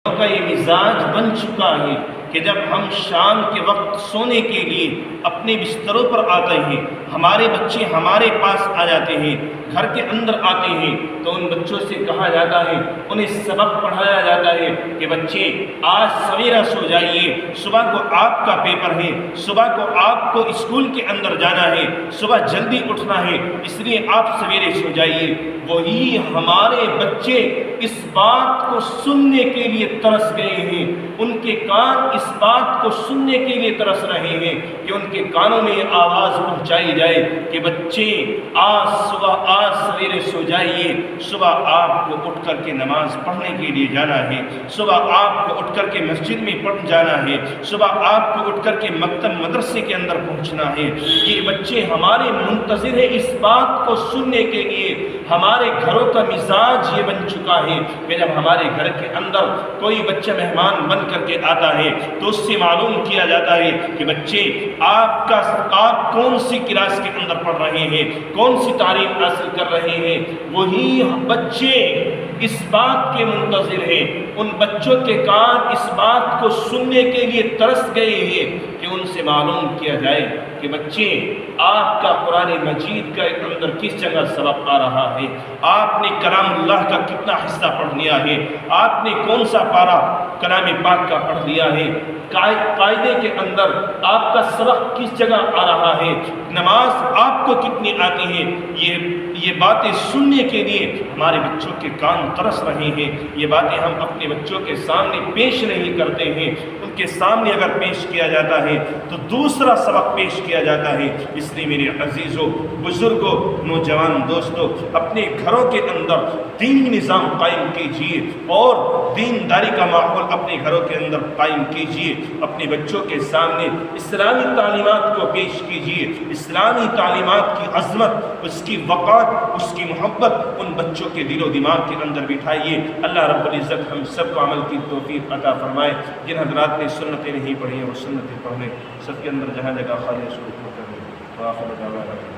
کا یہ مزاج بن چکا ہے کہ جب ہم شام کے وقت سونے کے لیے اپنے بستروں پر آتے ہیں، ہمارے بچے ہمارے پاس آ جاتے ہیں، گھر کے اندر آتے ہیں، تو ان بچوں سے کہا جاتا ہے، انہیں سبق پڑھایا جاتا ہے کہ بچے آج سویرا سو جائیے، صبح کو آپ کا پیپر ہے، صبح کو آپ کو اسکول کے اندر جانا ہے، صبح جلدی اٹھنا ہے، اس لیے آپ سویرے سو جائیے۔ وہی ہمارے بچے اس بات کو سننے کے لیے ترس گئے ہیں، ان کے کان اس بات کو سننے کے لیے ترس رہے ہیں کہ ان کے کانوں میں یہ آواز پہنچائی جائے کہ بچے آج سویرے سو جائیے، صبح آپ کو اٹھ کر کے نماز پڑھنے کے لیے جانا ہے، صبح آپ کو اٹھ کر کے مسجد میں پڑھ جانا ہے، صبح آپ کو اٹھ کر کے مکتب مدرسے کے اندر پہنچنا ہے۔ یہ بچے ہمارے منتظر ہیں اس بات کو سننے کے لیے۔ ہمارے گھروں کا مزاج یہ بن چکا ہے کہ جب ہمارے گھر کے اندر کوئی بچہ مہمان بن کر کے آتا ہے تو اس سے معلوم کیا جاتا ہے کہ بچے آپ کون سی کلاس کے اندر پڑھ رہے ہیں، کون سی تعلیم حاصل کر رہے ہیں۔ وہی بچے اس بات کے منتظر ہیں، ان بچوں کے کان اس بات کو سننے کے لیے ترس گئے ہیں کہ ان سے معلوم کیا جائے کہ بچے آپ کا قرآن مجید کا اندر کس جگہ سبق آ رہا ہے، آپ نے کلام اللہ کا کتنا حصہ پڑھ لیا ہے، آپ نے کون سا پارہ کلام پاک کا پڑھ لیا ہے، قاعدے کے اندر آپ کا سبق کس جگہ آ رہا ہے، نماز آپ کو کتنی آتی ہے۔ یہ باتیں سننے کے لیے ہمارے بچوں کے کان ترس رہے ہیں۔ یہ باتیں ہم اپنے بچوں کے سامنے پیش نہیں کرتے ہیں، ان کے سامنے اگر پیش کیا جاتا ہے تو دوسرا سبق پیش کیا جاتا ہے۔ اس لیے میرے عزیزوں، بزرگوں، نوجوان دوستوں، اپنے گھروں کے اندر دینی نظام قائم کیجیے اور دینداری کا ماحول اپنے گھروں کے اندر قائم کیجیے۔ اپنے بچوں کے سامنے اسلامی تعلیمات کو پیش کیجیے، اسلامی تعلیمات کی عظمت، اس کی وقار، اس کی محبت ان بچوں کے دل و دماغ کے اندر بٹھائیے۔ اللہ رب العزت ہم سب کو عمل کی توفیق عطا فرمائے۔ جن حضرات نے سنتیں نہیں پڑھی ہیں وہ سنتیں پڑھ لیں، سب کے اندر جہاں جگہ خالی شروع کریں۔